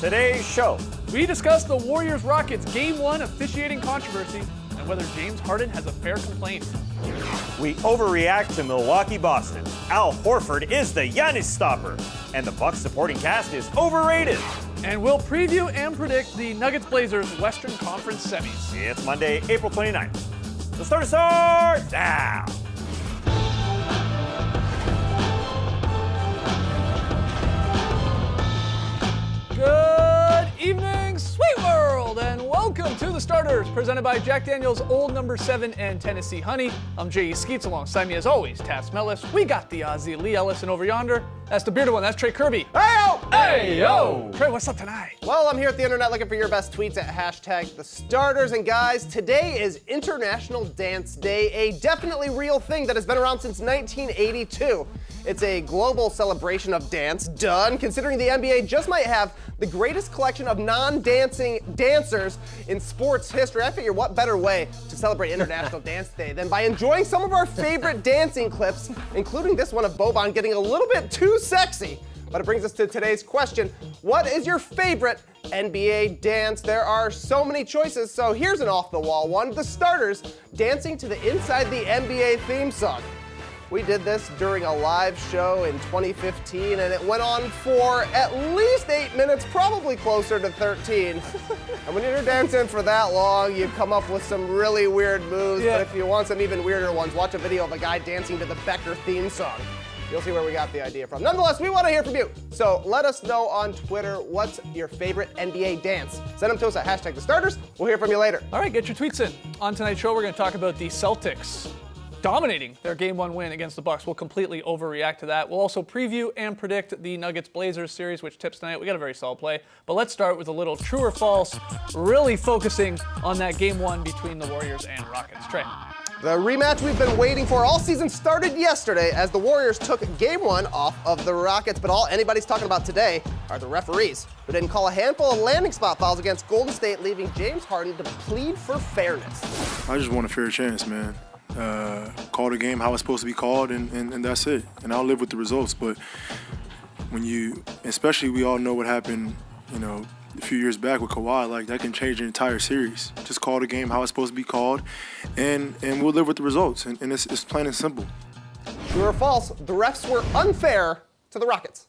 today's show. We discuss the Warriors-Rockets Game 1 officiating controversy and whether James Harden has a fair complaint. We overreact to Milwaukee-Boston. Al Horford is the Giannis stopper. And the Bucks supporting cast is overrated. And we'll preview and predict the Nuggets-Blazers Western Conference semis. It's Monday, April 29th. The starter starts now. Good evening, sweet world, and welcome to The Starters, presented by Jack Daniel's Old No. 7 and Tennessee Honey. I'm J.E. Skeets, alongside me as always, Tass Mellis. We got the Aussie Lee Ellison over yonder. That's the bearded one, that's Trey Kirby. Hey-yo! Hey-yo! Trey, what's up tonight? Well, I'm here at the internet looking for your best tweets at hashtag The Starters. And guys, today is International Dance Day, a definitely real thing that has been around since 1982. It's a global celebration of dance, done, considering the NBA just might have the greatest collection of non-dancing dancers in sports history. I figure what better way to celebrate International Dance Day than by enjoying some of our favorite dancing clips, including this one of Boban getting a little bit too sexy. But it brings us to today's question. What is your favorite NBA dance? There are so many choices, so here's an off-the-wall one. The Starters dancing to the Inside the NBA theme song. We did this during a live show in 2015, and it went on for at least 8 minutes, probably closer to 13. And when you're dancing for that long, you come up with some really weird moves. Yeah. But if you want some even weirder ones, watch a video of a guy dancing to the Becker theme song. You'll see where we got the idea from. Nonetheless, we want to hear from you. So let us know on Twitter what's your favorite NBA dance. Send them to us at hashtag The Starters. We'll hear from you later. All right, get your tweets in. On tonight's show, we're going to talk about the Celtics dominating their Game 1 win against the Bucks. We'll completely overreact to that. We'll also preview and predict the Nuggets-Blazers series, which tips tonight. We got a very solid play. But let's start with a little true or false, really focusing on that Game 1 between the Warriors and Rockets. Trey. The rematch we've been waiting for all season started yesterday as the Warriors took Game 1 off of the Rockets. But all anybody's talking about today are the referees, who didn't call a handful of landing spot fouls against Golden State, leaving James Harden to plead for fairness. I just want a fair chance, man. Call the game how it's supposed to be called, and that's it. And I'll live with the results. But when especially we all know what happened, a few years back with Kawhi, like that can change the entire series. Just call the game how it's supposed to be called, and we'll live with the results. And it's plain and simple. True or false, the refs were unfair to the Rockets.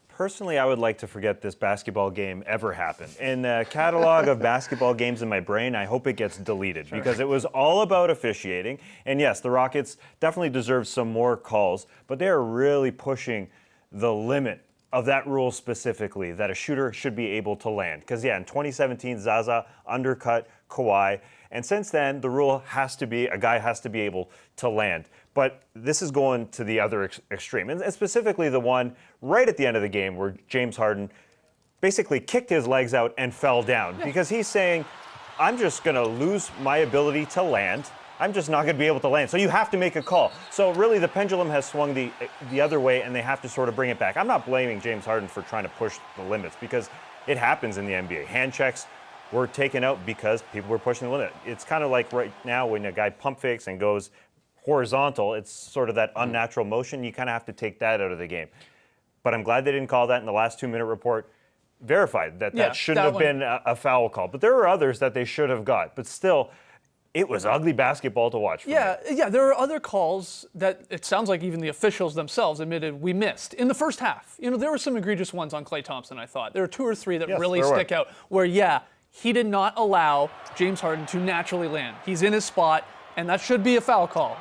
Personally, I would like to forget this basketball game ever happened. In the catalog of basketball games in my brain, I hope it gets deleted because it was all about officiating. And yes, the Rockets definitely deserve some more calls, but they are really pushing the limit of that rule specifically, that a shooter should be able to land. Because in 2017, Zaza undercut Kawhi. And since then, the rule has to be, a guy has to be able to land. But this is going to the other extreme, and specifically the one right at the end of the game where James Harden basically kicked his legs out and fell down because he's saying, I'm just going to lose my ability to land. I'm just not going to be able to land. So you have to make a call. So really the pendulum has swung the other way, and they have to sort of bring it back. I'm not blaming James Harden for trying to push the limits because it happens in the NBA. Hand checks were taken out because people were pushing the limit. It's kind of like right now when a guy pump fakes and goes horizontal, it's sort of that unnatural motion. You kind of have to take that out of the game. But I'm glad they didn't call that in the last 2-minute report. Verified that shouldn't have been a foul call. But there were others that they should have got. But still, it was ugly basketball to watch. Yeah, there are other calls that it sounds like even the officials themselves admitted we missed. In the first half, there were some egregious ones on Klay Thompson, I thought. There were 2 or 3 that really stick out where, he did not allow James Harden to naturally land. He's in his spot, and that should be a foul call.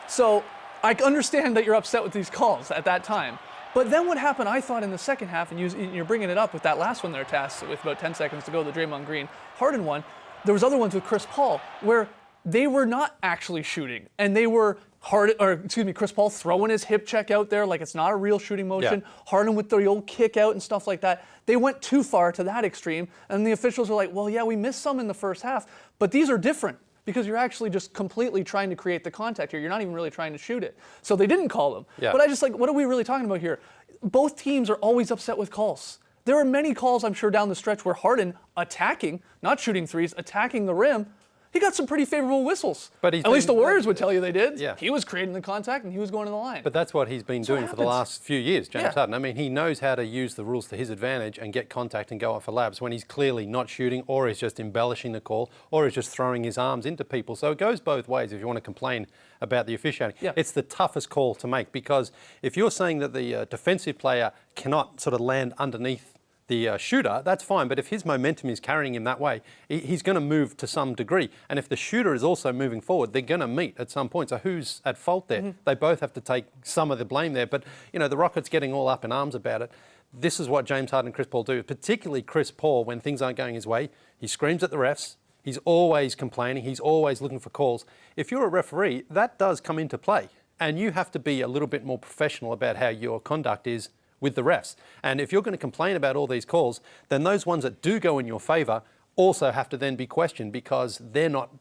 So I understand that you're upset with these calls at that time. But then what happened, I thought, in the second half, and you're bringing it up with that last one there, Tass, with about 10 seconds to go, the Draymond Green Harden one. There was other ones with Chris Paul where they were not actually shooting, and they were Chris Paul throwing his hip check out there like it's not a real shooting motion. Yeah. Harden with the old kick out and stuff like that. They went too far to that extreme, and the officials were like, well, we missed some in the first half, but these are different. Because you're actually just completely trying to create the contact here. You're not even really trying to shoot it. So they didn't call them. Yeah. But what are we really talking about here? Both teams are always upset with calls. There are many calls, I'm sure, down the stretch where Harden attacking, not shooting threes, attacking the rim, he got some pretty favorable whistles. But at least the Warriors would tell you they did. Yeah. He was creating the contact and he was going to the line. But that's what he's been doing for the last few years, James Harden. I mean, he knows how to use the rules to his advantage and get contact and go up for labs when he's clearly not shooting, or he's just embellishing the call, or he's just throwing his arms into people. So it goes both ways if you want to complain about the officiating. Yeah. It's the toughest call to make, because if you're saying that the defensive player cannot sort of land underneath the shooter, that's fine. But if his momentum is carrying him that way, he's going to move to some degree. And if the shooter is also moving forward, they're going to meet at some point. So who's at fault there? They both have to take some of the blame there. But, you know, the Rockets getting all up in arms about it. This is what James Harden and Chris Paul do, particularly Chris Paul when things aren't going his way. He screams at the refs. He's always complaining. He's always looking for calls. If you're a referee, that does come into play. And you have to be a little bit more professional about how your conduct is with the refs. And if you're going to complain about all these calls, then those ones that do go in your favour also have to then be questioned, because they're not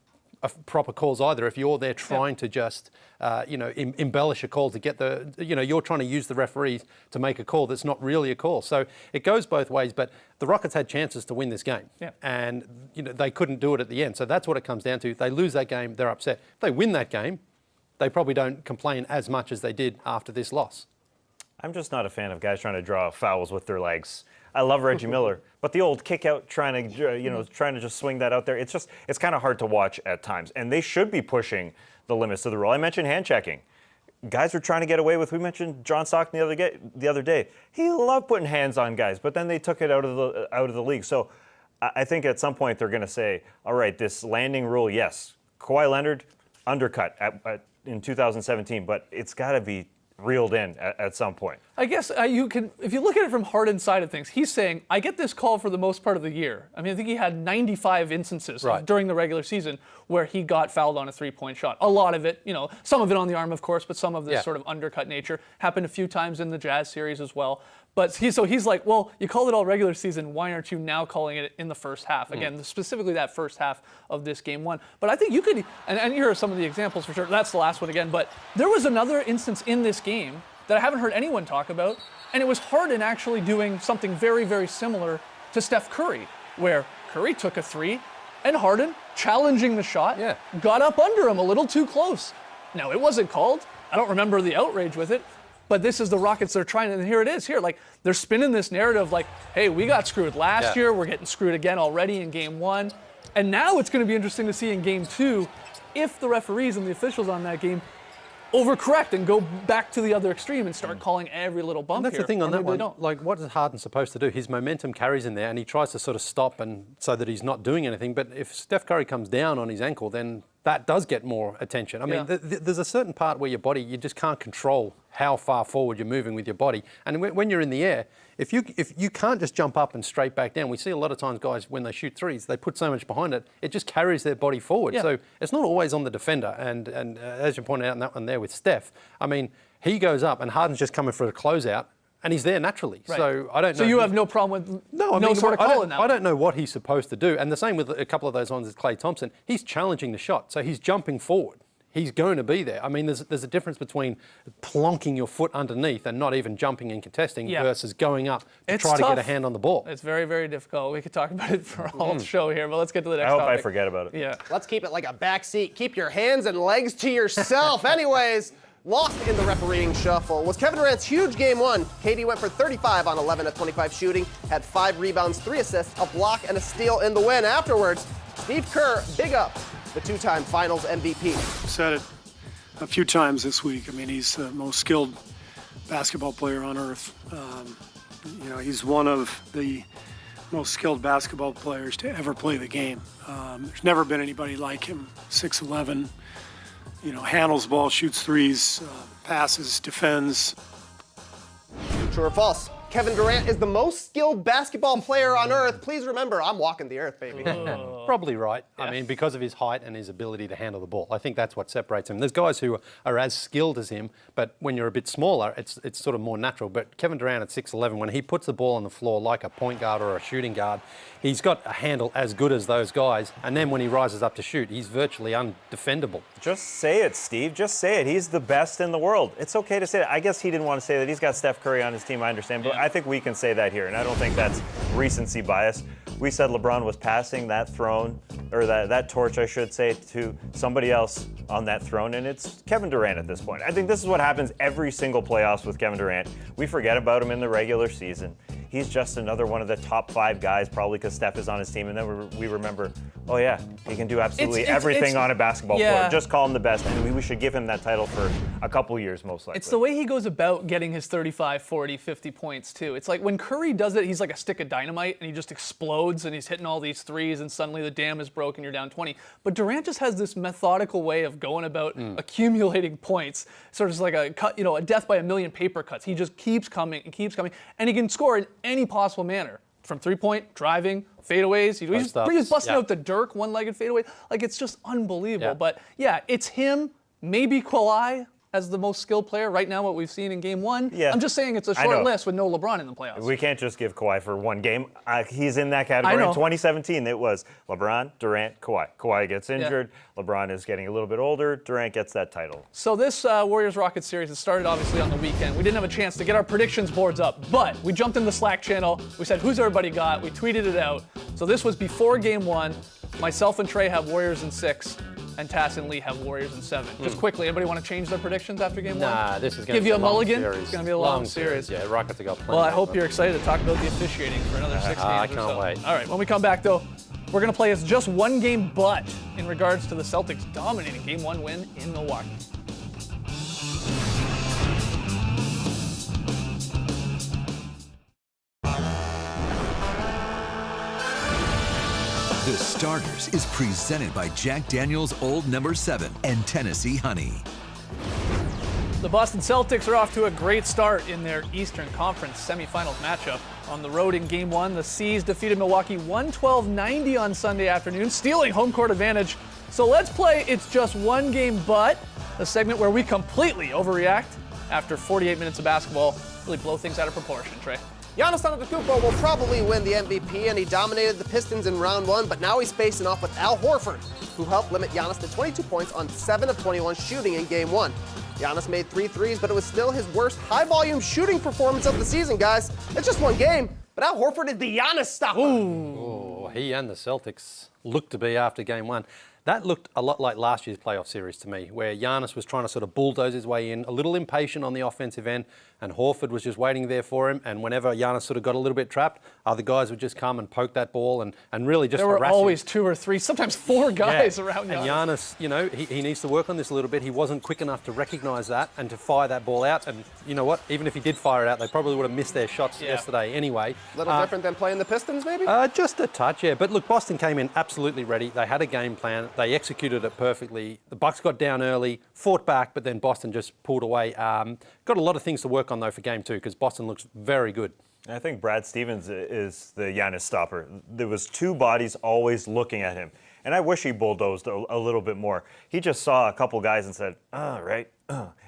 proper calls either. If you're there trying to just, embellish a call to get the, you're trying to use the referees to make a call that's not really a call. So it goes both ways, but the Rockets had chances to win this game. Yeah. And, they couldn't do it at the end. So that's what it comes down to. They lose that game, they're upset. If they win that game, they probably don't complain as much as they did after this loss. I'm just not a fan of guys trying to draw fouls with their legs. I love Reggie Miller, but the old kick out, trying to just swing that out there, it's kind of hard to watch at times. And they should be pushing the limits of the rule. I mentioned hand checking. Guys were trying to get away with. We mentioned John Stockton the other day. He loved putting hands on guys, but then they took it out of the league. So I think at some point they're going to say, all right, this landing rule, yes, Kawhi Leonard undercut in 2017, but it's got to be reeled in at some point. I guess you can, if you look at it from Harden's side of things, he's saying, I get this call for the most part of the year. I mean, I think he had 95 instances during the regular season where he got fouled on a three-point shot. A lot of it, some of it on the arm, of course, but some of this sort of undercut nature happened a few times in the Jazz series as well. But he's like, well, you called it all regular season. Why aren't you now calling it in the first half? Again, specifically that first half of this game one. But I think you could, and here are some of the examples for sure. That's the last one again. But there was another instance in this game that I haven't heard anyone talk about, and it was Harden actually doing something very, very similar to Steph Curry, where Curry took a three, and Harden, challenging the shot, got up under him a little too close. Now, it wasn't called. I don't remember the outrage with it. But this is the Rockets. They're trying, and here it is. Here, like they're spinning this narrative, like, "Hey, we got screwed last year. We're getting screwed again already in Game 1, and now it's going to be interesting to see in Game 2 if the referees and the officials on that game overcorrect and go back to the other extreme and start calling every little bump. And that's here. the thing on that one. Don't. Like, what is Harden supposed to do? His momentum carries in there, and he tries to sort of stop and so that he's not doing anything. But if Steph Curry comes down on his ankle, then that does get more attention. I mean, there's a certain part where your body, you just can't control how far forward you're moving with your body. And when you're in the air, if you can't just jump up and straight back down. We see a lot of times guys, when they shoot threes, they put so much behind it, it just carries their body forward. Yeah. So it's not always on the defender. And as you pointed out in that one there with Steph, I mean, he goes up and Harden's just coming for a closeout, and he's there naturally. Right. So I don't know. So you have no problem with I mean, sort of call in that. I don't know what he's supposed to do. And the same with a couple of those ones with Klay Thompson. He's challenging the shot, so he's jumping forward. He's going to be there. I mean, there's a difference between plonking your foot underneath and not even jumping and contesting versus going up to try to get a hand on the ball. It's very, very difficult. We could talk about it for all the show here, but let's get to the next I hope topic. I forget about it. Yeah. Let's keep it like a backseat. Keep your hands and legs to yourself. Anyways, lost in the refereeing shuffle was Kevin Durant's huge Game 1. KD went for 35 on 11 of 25 shooting, had 5 rebounds, 3 assists, a block, and a steal in the win. Afterwards, Steve Kerr, big up the 2-time Finals MVP. Said it a few times this week. I mean, he's the most skilled basketball player on earth. He's one of the most skilled basketball players to ever play the game. There's never been anybody like him. 6'11", handles the ball, shoots threes, passes, defends. True or false? Kevin Durant is the most skilled basketball player on earth. Please remember, I'm walking the earth, baby. Probably right. I mean, because of his height and his ability to handle the ball. I think that's what separates him. There's guys who are as skilled as him, but when you're a bit smaller, it's sort of more natural. But Kevin Durant at 6'11", when he puts the ball on the floor like a point guard or a shooting guard, he's got a handle as good as those guys. And then when he rises up to shoot, he's virtually undefendable. Just say it, Steve. Just say it. He's the best in the world. It's okay to say it. I guess he didn't want to say that. He's got Steph Curry on his team, I understand. But I think we can say that here, and I don't think that's recency bias. we said LeBron was passing that throne, or that torch, I should say, to somebody else on that throne, and it's Kevin Durant at this point. I think this is what happens every single playoffs with Kevin Durant. We forget about him in the regular season. He's just another one of the top 5 guys, probably because Steph is on his team, and then we remember, oh yeah, he can do absolutely everything on a basketball floor. Just call him the best, and we should give him that title for a couple years, most likely. It's the way he goes about getting his 35, 40, 50 points, too. It's like when Curry does it, he's like a stick of dynamite, and he just explodes, and he's hitting all these threes, and suddenly the dam is broken, you're down 20. But Durant just has this methodical way of going about accumulating points, sort of like a death by a million paper cuts. He just keeps coming and keeps coming, and he can score in any possible manner. From three-point, driving, fadeaways. He's busting out the Dirk one-legged fadeaway. Like, it's just unbelievable. Yeah. But, yeah, it's him, maybe Kawhi as the most skilled player right now, what we've seen in Game 1. Yeah. I'm just saying it's a short list with no LeBron in the playoffs. We can't just give Kawhi for one game. He's in that category. In 2017, it was LeBron, Durant, Kawhi. Kawhi gets injured. Yeah. LeBron is getting a little bit older. Durant gets that title. So this Warriors-Rockets series, it started obviously on the weekend. We didn't have a chance to get our predictions boards up, but we jumped in the Slack channel. We said, who's everybody got? We tweeted it out. So this was before Game 1. Myself and Trey have Warriors in 6. And Tass and Lee have Warriors in 7. Just quickly, anybody want to change their predictions after Game 1? Nah, this is going to give be you a long mulligan. Series. It's going to be a long series. Yeah, Rockets have got plenty. Well, I hope you're excited to talk about the officiating for another 6 games. I can't wait. All right, when we come back though, we're going to play as just one game, but in regards to the Celtics dominating Game 1 win in Milwaukee. The Starters is presented by Jack Daniel's Old No. 7 and Tennessee Honey. The Boston Celtics are off to a great start in their Eastern Conference semifinals matchup. On the road in Game 1, the C's defeated Milwaukee 112-90 on Sunday afternoon, stealing home court advantage. So let's play It's Just One Game But, a segment where we completely overreact after 48 minutes of basketball, really blow things out of proportion, Trey. Giannis Antetokounmpo will probably win the MVP, and he dominated the Pistons in round 1, but now he's facing off with Al Horford, who helped limit Giannis to 22 points on 7 of 21 shooting in Game 1. Giannis made 3 threes, but it was still his worst high-volume shooting performance of the season, guys. It's just one game, but Al Horford is the Giannis stopper. Oh, he and the Celtics looked to be after Game 1. That looked a lot like last year's playoff series to me, where Giannis was trying to sort of bulldoze his way in, a little impatient on the offensive end, and Horford was just waiting there for him. And whenever Giannis sort of got a little bit trapped, other guys would just come and poke that ball and really just There were harass always him. 2 or 3, sometimes 4 guys around Giannis. And Giannis, you know, he needs to work on this a little bit. He wasn't quick enough to recognize that and to fire that ball out. And you know what? Even if he did fire it out, they probably would have missed their shots yesterday anyway. A little different than playing the Pistons, maybe? Just a touch, yeah. But look, Boston came in absolutely ready. They had a game plan. They executed it perfectly. The Bucks got down early, fought back, but then Boston just pulled away. Got a lot of things to work on, though, for Game 2, because Boston looks very good. I think Brad Stevens is the Giannis stopper. There was 2 bodies always looking at him. And I wish he bulldozed a little bit more. He just saw a couple guys and said, right.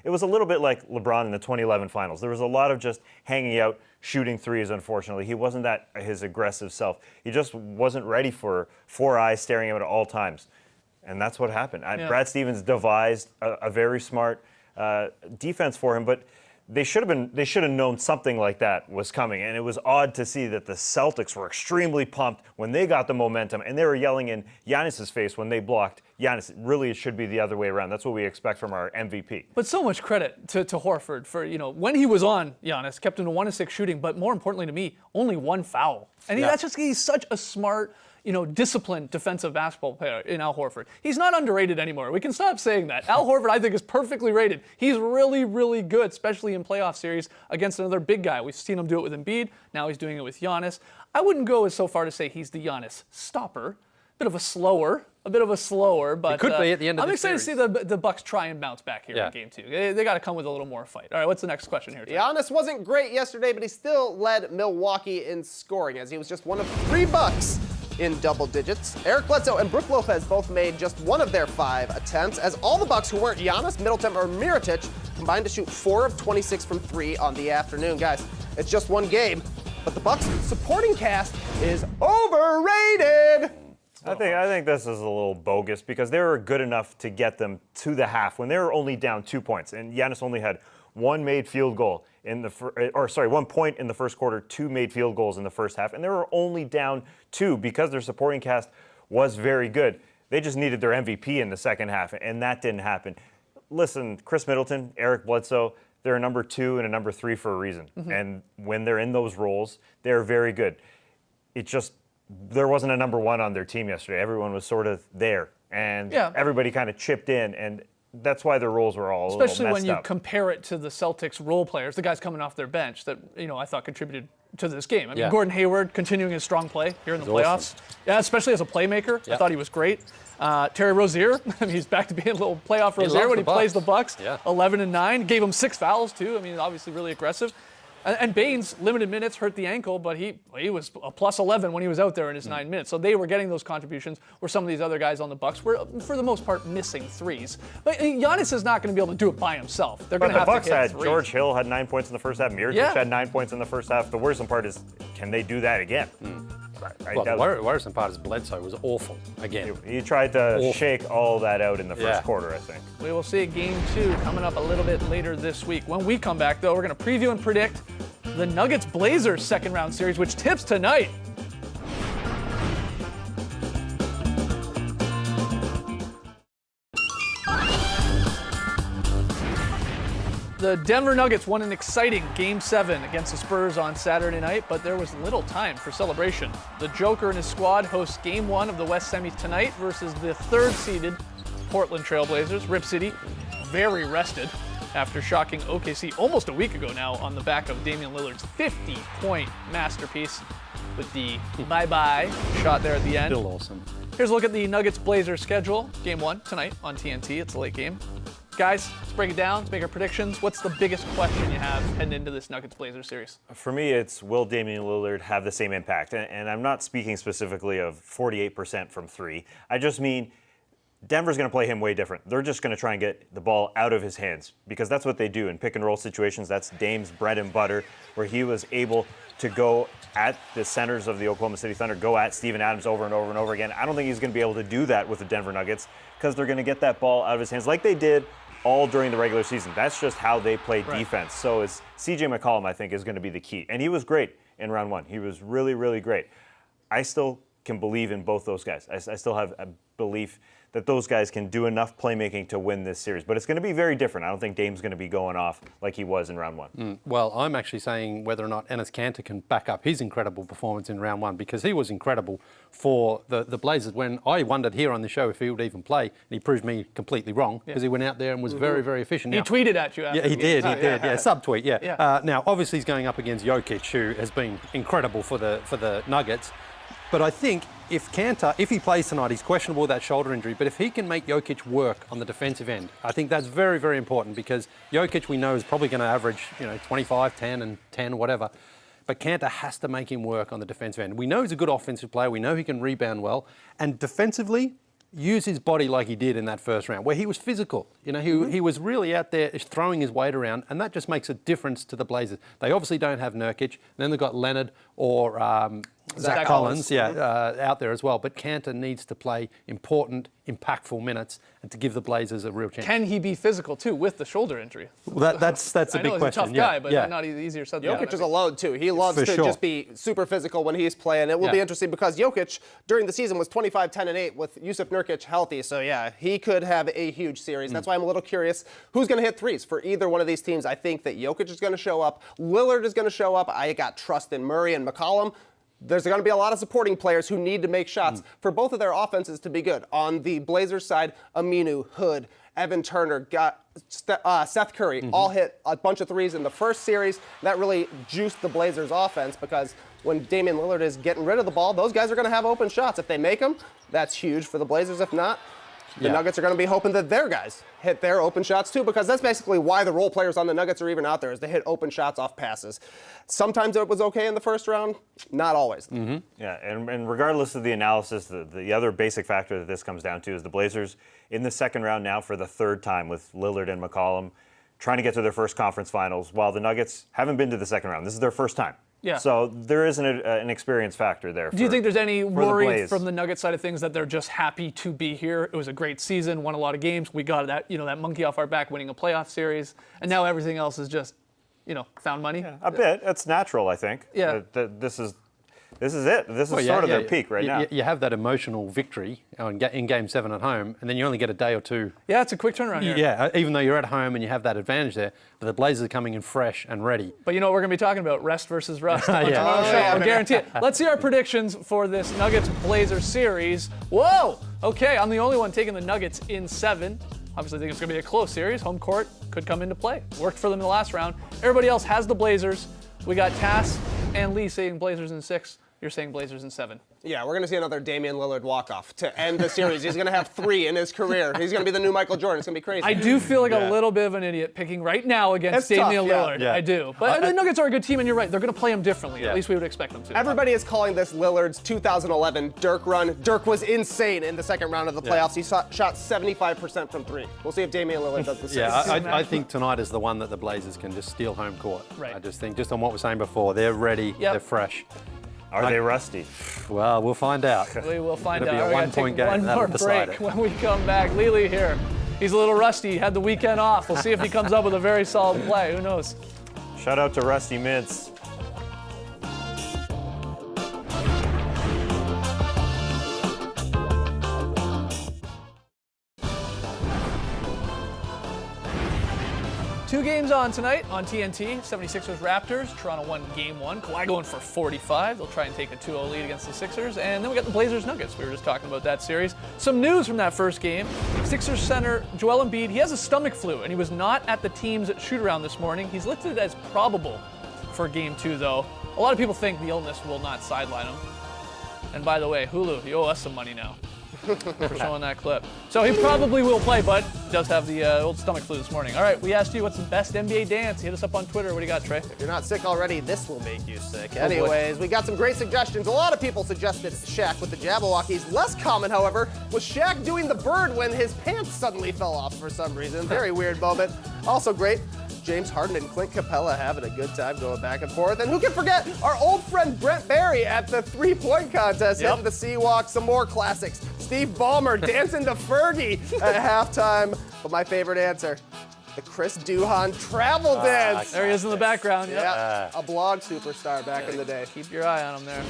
It was a little bit like LeBron in the 2011 finals. There was a lot of just hanging out, shooting threes, unfortunately. He wasn't his aggressive self. He just wasn't ready for 4 eyes staring at him at all times. And that's what happened. Brad Stevens devised a very smart defense for him, but they should have known something like that was coming. And it was odd to see that the Celtics were extremely pumped when they got the momentum, and they were yelling in Giannis's face when they blocked Giannis. Really, it should be the other way around. That's what we expect from our MVP. But so much credit to Horford for, when he was on Giannis, kept him to 1 of 6 shooting, but more importantly to me, only 1 foul. And he's such a smart, disciplined defensive basketball player in Al Horford. He's not underrated anymore. We can stop saying that. Al Horford, I think, is perfectly rated. He's really, really good, especially in playoff series against another big guy. We've seen him do it with Embiid. Now he's doing it with Giannis. I wouldn't go so far to say he's the Giannis stopper. A bit of a slower, but it could be at the end of I'm the excited series. to see the Bucks try and bounce back here in Game 2. They got to come with a little more fight. All right, what's the next question here? Giannis wasn't great yesterday, but he still led Milwaukee in scoring, as he was just one of 3 Bucks in double digits. Eric Bledsoe and Brook Lopez both made just 1 of their 5 attempts, as all the Bucks who weren't Giannis, Middleton, or Mirotic combined to shoot 4 of 26 from 3 on the afternoon. Guys, it's just one game, but the Bucks supporting cast is overrated. I think this is a little bogus because they were good enough to get them to the half when they were only down 2 points, and Giannis only had 1 made field goal. in the 1 point in the first quarter, 2 made field goals in the first half, and they were only down 2 because their supporting cast was very good. They just needed their MVP in the second half, and that didn't happen. Listen, Chris Middleton, Eric Bledsoe, they're a number 2 and a number 3 for a reason. And when they're in those roles, they're very good. It just, there wasn't a number 1 on their team yesterday. Everyone was sort of there, and everybody kind of chipped in, and that's why their roles were all especially a little messed when you up. compare it to the Celtics role players, the guys coming off their bench that I thought contributed to this game. I mean, Gordon Hayward continuing his strong play here in the playoffs. Awesome. Yeah, especially as a playmaker. I thought he was great. Terry Rozier, I mean, he's back to being a little playoff Rozier when he plays the Bucks. 11 and 9, gave him 6 fouls too. I mean, obviously really aggressive. And Baines, limited minutes, hurt the ankle, but he was a plus 11 when he was out there in his 9 minutes. So they were getting those contributions where some of these other guys on the Bucks were, for the most part, missing threes. But Giannis is not going to be able to do it by himself. They're going to have Bucks to hit had threes. George Hill had 9 points in the first half. Mirotic had 9 points in the first half. The worrisome part is, can they do that again? Well, the worrisome part is Bledsoe was awful again. He tried to shake all that out in the first quarter, I think. We will see Game 2 coming up a little bit later this week. When we come back, though, we're going to preview and predict the Nuggets-Blazers second-round series, which tips tonight. The Denver Nuggets won an exciting Game 7 against the Spurs on Saturday night, but there was little time for celebration. The Joker and his squad host Game 1 of the West Semis tonight versus the third-seeded Portland Trailblazers. Rip City, very rested after shocking OKC almost a week ago now on the back of Damian Lillard's 50-point masterpiece with the bye-bye shot there at the end. Still awesome. Here's a look at the Nuggets-Blazers schedule. Game 1 tonight on TNT. It's a late game. Guys, let's break it down. Let's make our predictions. What's the biggest question you have heading into this Nuggets-Blazers series? For me, it's will Damian Lillard have the same impact? And I'm not speaking specifically of 48% from 3. I just mean Denver's going to play him way different. They're just going to try and get the ball out of his hands because that's what they do in pick and roll situations. That's Dame's bread and butter, where he was able to go at the centers of the Oklahoma City Thunder, go at Steven Adams over and over and over again. I don't think he's going to be able to do that with the Denver Nuggets because they're going to get that ball out of his hands like they did all during the regular season. That's just how they play defense. So it's CJ McCollum, I think, is going to be the key. And he was great in round 1. He was really, really great. I still can believe in both those guys. I still have a belief that those guys can do enough playmaking to win this series. But it's going to be very different. I don't think Dame's going to be going off like he was in round 1. Well, I'm actually saying whether or not Enes Kanter can back up his incredible performance in round 1 because he was incredible for the Blazers when I wondered here on the show if he would even play. And he proved me completely wrong because he went out there and was very, very efficient. He tweeted at you after. Yeah, he did. Subtweet, now, obviously he's going up against Jokic, who has been incredible for the Nuggets. But I think if Kanter, if he plays tonight, he's questionable with that shoulder injury, but if he can make Jokic work on the defensive end, I think that's very, very important because Jokic, we know, is probably going to average 25, 10, and 10, whatever. But Kanter has to make him work on the defensive end. We know he's a good offensive player. We know he can rebound well. And defensively, use his body like he did in that first round, where he was physical. He was really out there throwing his weight around, and that just makes a difference to the Blazers. They obviously don't have Nurkic. Then they've got Leonard or Zach Collins out there as well. But Kanter needs to play important, impactful minutes and to give the Blazers a real chance. Can he be physical, too, with the shoulder injury? Well, that's a big question. I know he's a tough guy, but not easier said than done. Jokic is a load, too. He loves to just be super physical when he's playing. It will be interesting because Jokic, during the season, was 25, 10, and 8 with Yusuf Nurkic healthy. So, he could have a huge series. That's why I'm a little curious who's going to hit threes for either one of these teams. I think that Jokic is going to show up. Lillard is going to show up. I got trust in Murray and McCollum. There's going to be a lot of supporting players who need to make shots for both of their offenses to be good. On the Blazers side, Aminu, Hood, Evan Turner, Seth Curry all hit a bunch of threes in the first series. That really juiced the Blazers' offense because when Damian Lillard is getting rid of the ball, those guys are going to have open shots. If they make them, that's huge for the Blazers. If not, the Nuggets are going to be hoping that their guys hit their open shots too, because that's basically why the role players on the Nuggets are even out there, is to hit open shots off passes. Sometimes it was okay in the first round, not always. Yeah, and regardless of the analysis, the other basic factor that this comes down to is the Blazers in the second round now for the third time with Lillard and McCollum trying to get to their first conference finals, while the Nuggets haven't been to the second round. This is their first time. Yeah. So there is an experience factor there. Do you think there's any worry from the Nuggets side of things that they're just happy to be here? It was a great season, won a lot of games. We got that monkey off our back winning a playoff series, and now everything else is just found money. A bit. It's natural, I think. Yeah. This is it. This is sort of their peak right now. You have that emotional victory in Game 7 at home, and then you only get a day or two. Yeah, it's a quick turnaround here. Yeah, even though you're at home and you have that advantage there, but the Blazers are coming in fresh and ready. But you know what we're going to be talking about? Rest versus rust on tomorrow's show. I guarantee it. Let's see our predictions for this Nuggets-Blazers series. Whoa! Okay, I'm the only one taking the Nuggets in 7. Obviously, I think it's going to be a close series. Home court could come into play. Worked for them in the last round. Everybody else has the Blazers. We got Tass and Lee saying Blazers in 6. You're saying Blazers in 7. Yeah, we're going to see another Damian Lillard walk-off to end the series. He's going to have 3 in his career. He's going to be the new Michael Jordan. It's going to be crazy. I do feel like a little bit of an idiot picking right now against Damian Lillard. Yeah. I do. But the Nuggets are a good team, and you're right. They're going to play him differently. At least we would expect them to. Everybody is calling this Lillard's 2011 Dirk run. Dirk was insane in the second round of the playoffs. He shot 75% from 3. We'll see if Damian Lillard does the same. I think tonight is the one that the Blazers can just steal home court. Right. I just think, just on what we're saying before, they're ready, they're fresh. Are they rusty? Well, we'll find out. We will find It'll out. be a We're one-point gonna take game. one more That'll decide break it. when we come back. Lily here. He's a little rusty. Had the weekend off. We'll see if he comes up with a very solid play. Who knows? Shout out to Rusty Mintz. Two games on tonight on TNT. 76ers Raptors. Toronto won game 1. Kawhi going for 45. They'll try and take a 2-0 lead against the Sixers. And then we got the Blazers Nuggets. We were just talking about that series. Some news from that first game. Sixers center Joel Embiid, he has a stomach flu, and he was not at the team's shoot-around this morning. He's listed as probable for game 2, though. A lot of people think the illness will not sideline him. And by the way, Hulu, you owe us some money now for showing that clip. So he probably will play, but does have the old stomach flu this morning. All right, we asked you what's the best NBA dance. Hit us up on Twitter. What do you got, Trey? If you're not sick already, this will make you sick. Anyways, we got some great suggestions. A lot of people suggested Shaq with the Jabberwockies. Less common, however, was Shaq doing the bird when his pants suddenly fell off for some reason. Very weird moment. Also great, James Harden and Clint Capella having a good time going back and forth. And who can forget our old friend Brent Barry at the three-point contest, hitting the Seawalk, some more classics. Steve Ballmer dancing to Fergie at halftime. But my favorite answer, the Chris Duhon travel dance. There he is in the background. Yep. Yeah, a blog superstar back in the day. Keep your eye on him there.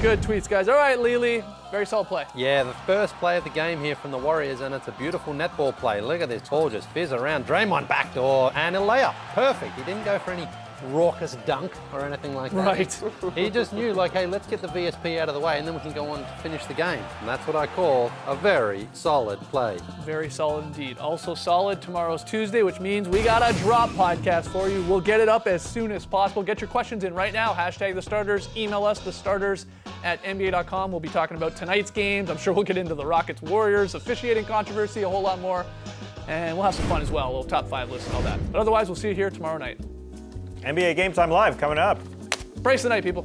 Good tweets, guys. All right, Lily, very solid play. Yeah, the first play of the game here from the Warriors, and it's a beautiful netball play. Look at this ball just fizz around. Draymond backdoor and a layup. Perfect. He didn't go for any raucous dunk or anything like that. Right. He just knew, like, hey, let's get the VSP out of the way and then we can go on to finish the game. And that's what I call a very solid play. Very solid indeed. Also solid, tomorrow's Tuesday, which means we got a drop podcast for you. We'll get it up as soon as possible. Get your questions in right now. Hashtag the starters. Email us, thestarters@nba.com. We'll be talking about tonight's games. I'm sure we'll get into the Rockets Warriors, officiating controversy, a whole lot more. And we'll have some fun as well. A little top 5 list and all that. But otherwise, we'll see you here tomorrow night. NBA Game Time Live coming up. Brace the night, people.